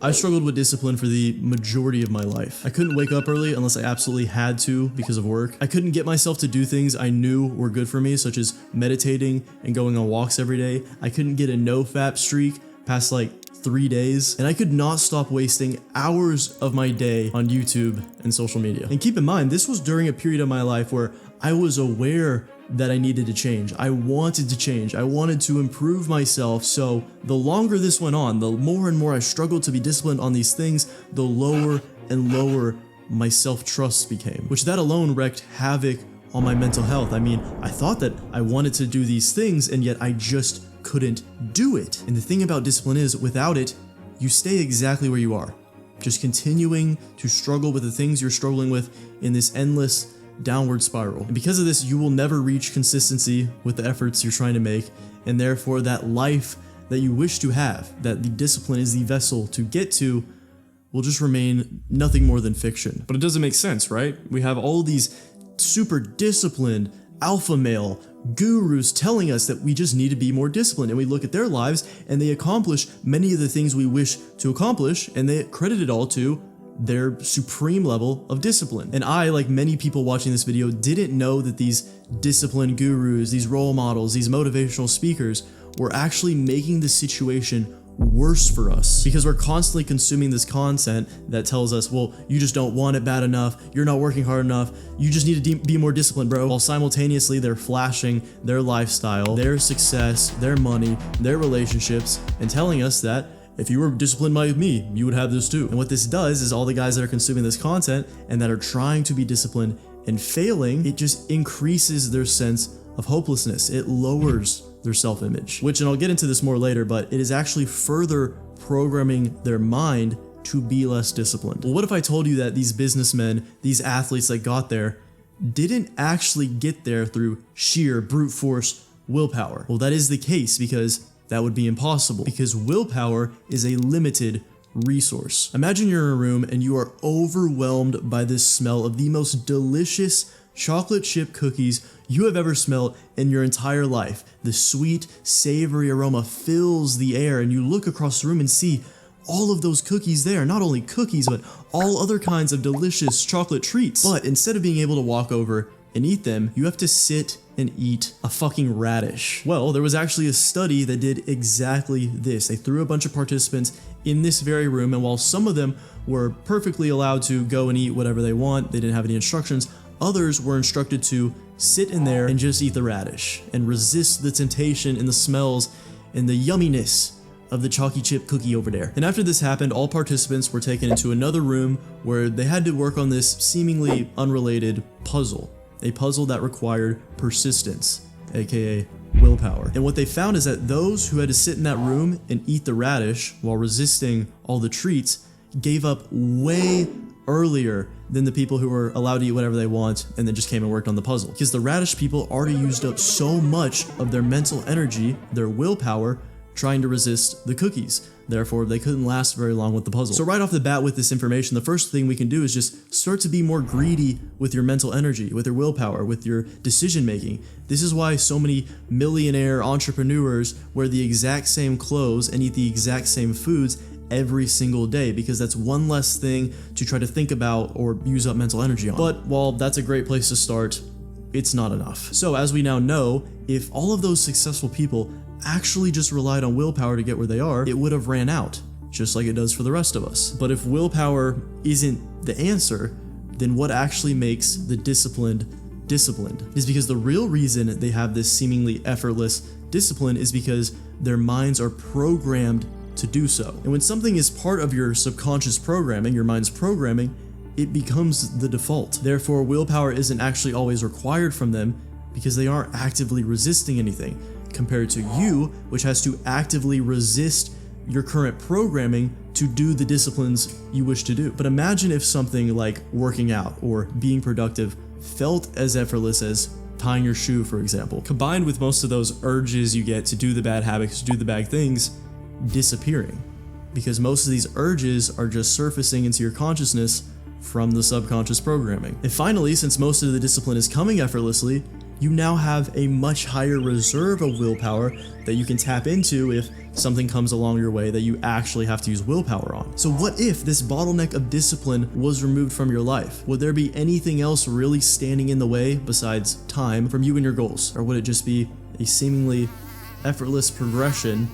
I struggled with discipline for the majority of my life. I couldn't wake up early unless I absolutely had to because of work. I couldn't get myself to do things I knew were good for me, such as meditating and going on walks every day. I couldn't get a no-fap streak past like 3 days, and I could not stop wasting hours of my day on YouTube and social media. And keep in mind, this was during a period of my life where I was aware that I needed to change. I wanted to change. I wanted to improve myself. So the longer this went on, the more and more I struggled to be disciplined on these things, the lower and lower my self-trust became, which that alone wreaked havoc on my mental health. I mean, I thought that I wanted to do these things, and yet I just couldn't do it. And the thing about discipline is, without it, you stay exactly where you are, just continuing to struggle with the things you're struggling with in this endless downward spiral. And because of this, you will never reach consistency with the efforts you're trying to make, and therefore that life that you wish to have, that the discipline is the vessel to get to, will just remain nothing more than fiction. But it doesn't make sense, right? We have all these super disciplined alpha male gurus telling us that we just need to be more disciplined, and we look at their lives and they accomplish many of the things we wish to accomplish, and they credit it all to their supreme level of discipline. And I, like many people watching this video, didn't know that these discipline gurus, these role models, these motivational speakers were actually making the situation worse for us, because we're constantly consuming this content that tells us, well, you just don't want it bad enough, you're not working hard enough, you just need to be more disciplined, bro, while simultaneously they're flashing their lifestyle, their success, their money, their relationships, and telling us that if you were disciplined like me, you would have this too. And what this does is all the guys that are consuming this content and that are trying to be disciplined and failing, it just increases their sense of hopelessness. It lowers their self-image, which, and I'll get into this more later, but it is actually further programming their mind to be less disciplined. Well, what if I told you that these businessmen, these athletes that got there, didn't actually get there through sheer brute force willpower? Well, that is the case, because that would be impossible, because willpower is a limited resource. Imagine you're in a room and you are overwhelmed by this smell of the most delicious chocolate chip cookies you have ever smelled in your entire life. The sweet, savory aroma fills the air, and you look across the room and see all of those cookies there. Not only cookies, but all other kinds of delicious chocolate treats. But instead of being able to walk over and eat them, you have to sit and eat a fucking radish. Well, there was actually a study that did exactly this. They threw a bunch of participants in this very room, and while some of them were perfectly allowed to go and eat whatever they want, they didn't have any instructions, others were instructed to sit in there and just eat the radish and resist the temptation and the smells and the yumminess of the chalky chip cookie over there. And after this happened, all participants were taken into another room where they had to work on this seemingly unrelated puzzle. A puzzle that required persistence, aka willpower. And what they found is that those who had to sit in that room and eat the radish while resisting all the treats gave up way earlier than the people who were allowed to eat whatever they want and then just came and worked on the puzzle. Because the radish people already used up so much of their mental energy, their willpower, trying to resist the cookies. Therefore, they couldn't last very long with the puzzle. So right off the bat with this information, the first thing we can do is just start to be more greedy with your mental energy, with your willpower, with your decision making. This is why so many millionaire entrepreneurs wear the exact same clothes and eat the exact same foods every single day, because that's one less thing to try to think about or use up mental energy on. But while that's a great place to start, it's not enough. So as we now know, if all of those successful people actually just relied on willpower to get where they are, it would have ran out, just like it does for the rest of us. But if willpower isn't the answer, then what actually makes the disciplined is because the real reason they have this seemingly effortless discipline is because their minds are programmed to do so. And when something is part of your subconscious programming, your mind's programming, it becomes the default. Therefore, willpower isn't actually always required from them because they aren't actively resisting anything, compared to you, which has to actively resist your current programming to do the disciplines you wish to do. But imagine if something like working out or being productive felt as effortless as tying your shoe, for example, combined with most of those urges you get to do the bad habits, to do the bad things, disappearing, because most of these urges are just surfacing into your consciousness from the subconscious programming. And finally, since most of the discipline is coming effortlessly, you now have a much higher reserve of willpower that you can tap into if something comes along your way that you actually have to use willpower on. So what if this bottleneck of discipline was removed from your life? Would there be anything else really standing in the way besides time from you and your goals? Or would it just be a seemingly effortless progression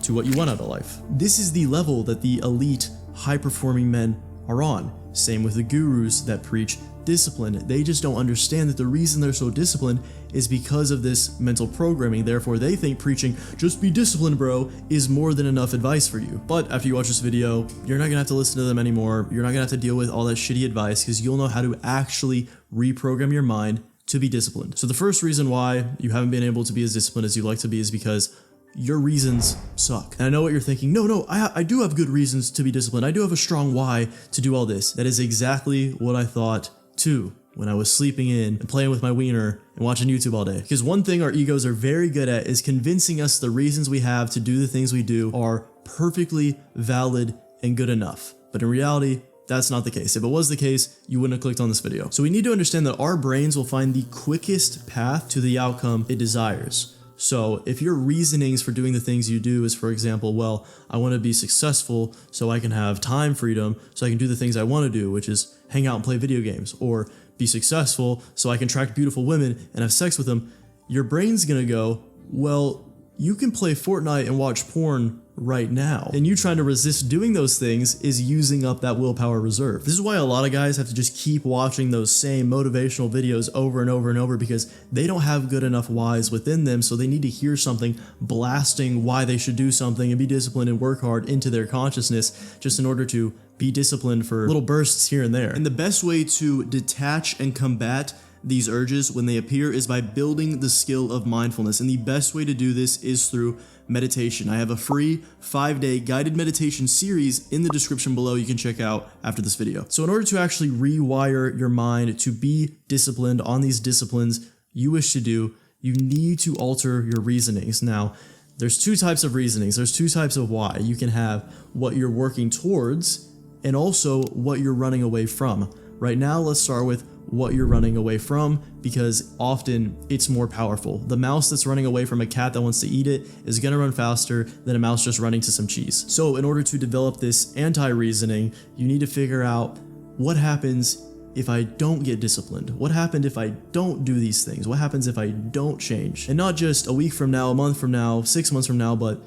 to what you want out of life? This is the level that the elite, high-performing men are on. Same with the gurus that preach discipline. They just don't understand that the reason they're so disciplined is because of this mental programming. Therefore, they think preaching, just be disciplined, bro, is more than enough advice for you. But after you watch this video, you're not gonna have to listen to them anymore. You're not gonna have to deal with all that shitty advice because you'll know how to actually reprogram your mind to be disciplined. So the first reason why you haven't been able to be as disciplined as you'd like to be is because your reasons suck. And I know what you're thinking. No, I do have good reasons to be disciplined. I do have a strong why to do all this. That is exactly what I thought too when I was sleeping in and playing with my wiener and watching YouTube all day. Because one thing our egos are very good at is convincing us the reasons we have to do the things we do are perfectly valid and good enough. But in reality, that's not the case. If it was the case, you wouldn't have clicked on this video. So we need to understand that our brains will find the quickest path to the outcome it desires. So if your reasonings for doing the things you do is, for example, well, I want to be successful so I can have time freedom, so I can do the things I want to do, which is hang out and play video games, or be successful so I can attract beautiful women and have sex with them, your brain's going to go, well, you can play Fortnite and watch porn right now. And you trying to resist doing those things is using up that willpower reserve. This is why a lot of guys have to just keep watching those same motivational videos over and over and over because they don't have good enough whys within them, so they need to hear something blasting why they should do something and be disciplined and work hard into their consciousness just in order to be disciplined for little bursts here and there. And the best way to detach and combat these urges when they appear is by building the skill of mindfulness. And the best way to do this is through meditation. I have a free 5-day guided meditation series in the description below you can check out after this video. So in order to actually rewire your mind to be disciplined on these disciplines you wish to do, you need to alter your reasonings. Now, there's two types of reasonings. There's two types of why. You can have what you're working towards and also what you're running away from. Right now, let's start with what you're running away from because often it's more powerful. The mouse that's running away from a cat that wants to eat it is going to run faster than a mouse just running to some cheese. So in order to develop this anti-reasoning, you need to figure out what happens if I don't get disciplined? What happened if I don't do these things? What happens if I don't change? And not just a week from now, a month from now, 6 months from now, but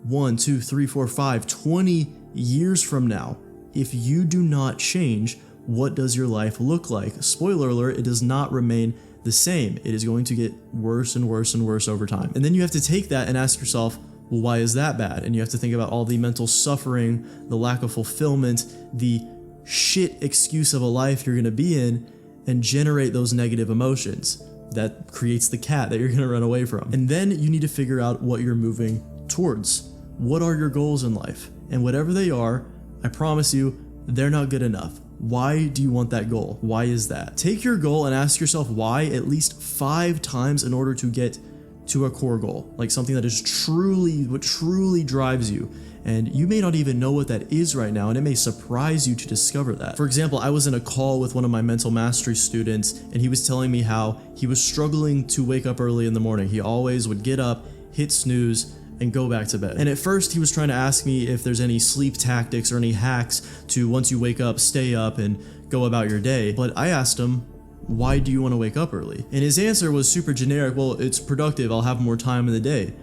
1, 2, 3, 4, 5, 20 years from now. If you do not change, what does your life look like? Spoiler alert, it does not remain the same. It is going to get worse and worse and worse over time. And then you have to take that and ask yourself, well, why is that bad? And you have to think about all the mental suffering, the lack of fulfillment, the shit excuse of a life you're going to be in, and generate those negative emotions. That creates the cat that you're going to run away from. And then you need to figure out what you're moving towards. What are your goals in life? And whatever they are, I promise you, they're not good enough. Why do you want that goal? Why is that? Take your goal and ask yourself why at least 5 times in order to get to a core goal, like something that is what truly drives you. And you may not even know what that is right now, and it may surprise you to discover that. For example, I was in a call with one of my mental mastery students, and he was telling me how he was struggling to wake up early in the morning. He always would get up, hit snooze, and go back to bed. And at first he was trying to ask me if there's any sleep tactics or any hacks to, once you wake up, stay up and go about your day. But I asked him, why do you want to wake up early? And his answer was super generic, well, it's productive, I'll have more time in the day.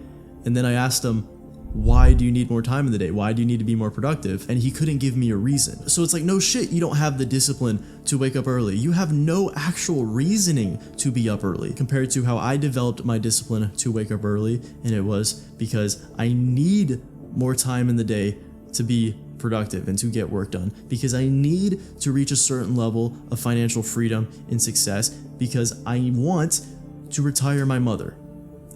And then I asked him, why do you need more time in the day? Why do you need to be more productive? And he couldn't give me a reason. So it's like, no shit, you don't have the discipline to wake up early. You have no actual reasoning to be up early compared to how I developed my discipline to wake up early. And it was because I need more time in the day to be productive and to get work done, because I need to reach a certain level of financial freedom and success, because I want to retire my mother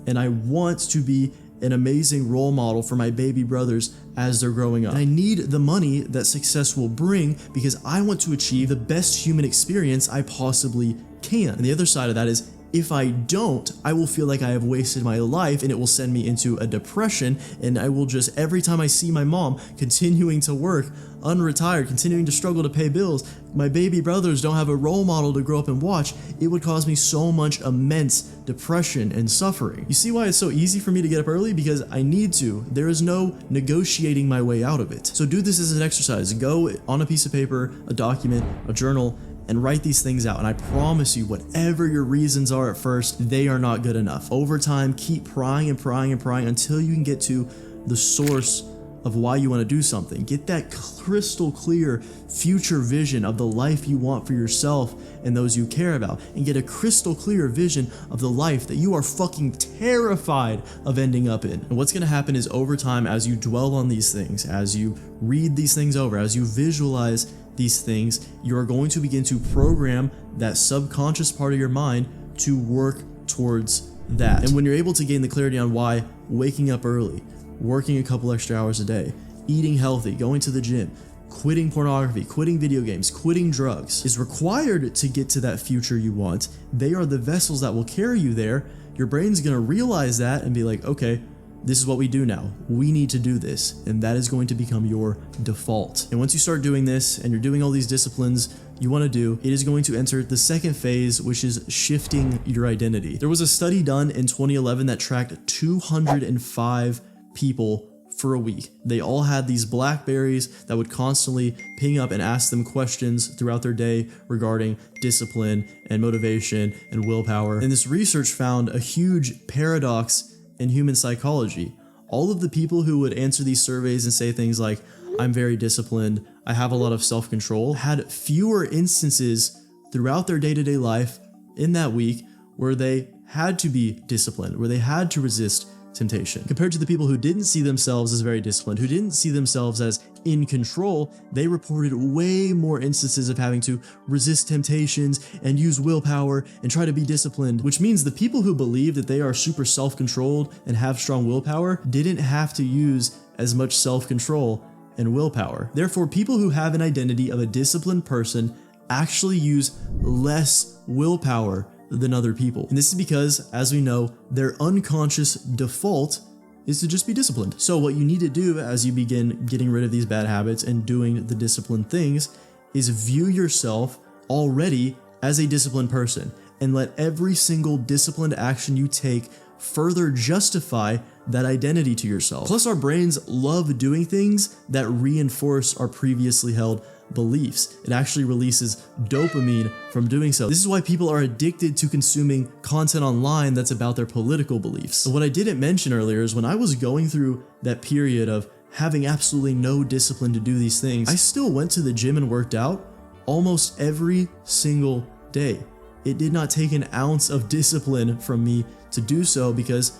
and I want to be an amazing role model for my baby brothers as they're growing up. And I need the money that success will bring because I want to achieve the best human experience I possibly can. And the other side of that is If I don't, I will feel like I have wasted my life and it will send me into a depression, and I will just, every time I see my mom continuing to work, unretired, continuing to struggle to pay bills, my baby brothers don't have a role model to grow up and watch, it would cause me so much immense depression and suffering. You see why it's so easy for me to get up early? Because I need to. There is no negotiating my way out of it. So do this as an exercise. Go on a piece of paper, a document, a journal, and write these things out. And I promise you, whatever your reasons are at first, they are not good enough. Over time, keep prying and prying and prying until you can get to the source of why you want to do something. Get that crystal clear future vision of the life you want for yourself and those you care about, and get a crystal clear vision of the life that you are fucking terrified of ending up in. And what's going to happen is, over time, as you dwell on these things, as you read these things over, as you visualize these things, you're going to begin to program that subconscious part of your mind to work towards that. And when you're able to gain the clarity on why waking up early, working a couple extra hours a day, eating healthy, going to the gym, quitting pornography, quitting video games, quitting drugs is required to get to that future you want, they are the vessels that will carry you there. Your brain's going to realize that and be like, okay, this is what we do now. We need to do this. And that is going to become your default. And once you start doing this and you're doing all these disciplines you want to do, it is going to enter the second phase, which is shifting your identity. There was a study done in 2011 that tracked 205 people for a week. They all had these BlackBerries that would constantly ping up and ask them questions throughout their day regarding discipline and motivation and willpower. And this research found a huge paradox in human psychology. All of the people who would answer these surveys and say things like, I'm very disciplined, I have a lot of self-control, had fewer instances throughout their day-to-day life in that week where they had to be disciplined, where they had to resist temptation. Compared to the people who didn't see themselves as very disciplined, who didn't see themselves as in control, they reported way more instances of having to resist temptations and use willpower and try to be disciplined, which means the people who believe that they are super self-controlled and have strong willpower didn't have to use as much self-control and willpower. Therefore, people who have an identity of a disciplined person actually use less willpower than other people. And this is because, as we know, their unconscious default is to just be disciplined. So what you need to do as you begin getting rid of these bad habits and doing the disciplined things is view yourself already as a disciplined person, and let every single disciplined action you take further justify that identity to yourself. Plus, our brains love doing things that reinforce our previously held beliefs. It actually releases dopamine from doing so. This is why people are addicted to consuming content online that's about their political beliefs. What I didn't mention earlier is when I was going through that period of having absolutely no discipline to do these things, I still went to the gym and worked out almost every single day. It did not take an ounce of discipline from me to do so, because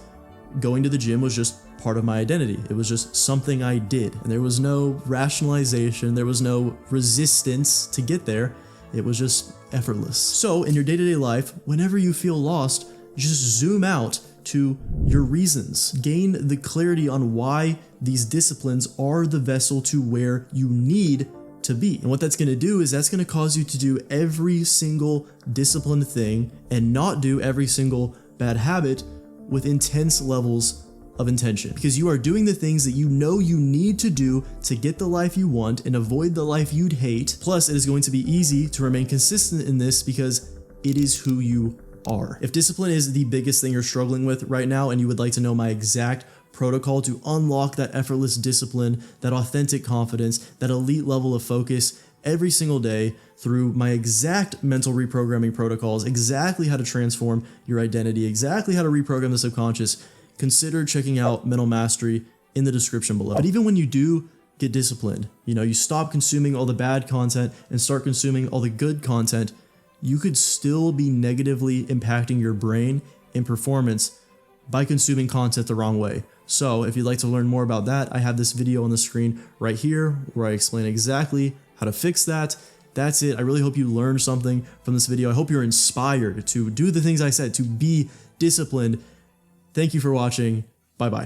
going to the gym was just part of my identity. It was just something I did, and there was no rationalization, there was no resistance to get there. It was just effortless. So in your day-to-day life, whenever you feel lost, just zoom out to your reasons. Gain the clarity on why these disciplines are the vessel to where you need to be. And what that's going to do is that's going to cause you to do every single disciplined thing and not do every single bad habit with intense levels of intention, because you are doing the things that you know you need to do to get the life you want and avoid the life you'd hate. Plus, it is going to be easy to remain consistent in this because it is who you are. If discipline is the biggest thing you're struggling with right now, and you would like to know my exact protocol to unlock that effortless discipline, that authentic confidence, that elite level of focus every single day through my exact mental reprogramming protocols, exactly how to transform your identity, exactly how to reprogram the subconscious, consider checking out Mental Mastery in the description below. But even when you do get disciplined, you stop consuming all the bad content and start consuming all the good content, you could still be negatively impacting your brain and performance by consuming content the wrong way. So if you'd like to learn more about that, I have this video on the screen right here where I explain exactly how to fix that. That's it. I really hope you learned something from this video. I hope you're inspired to do the things I said, to be disciplined. Thank you for watching. Bye-bye.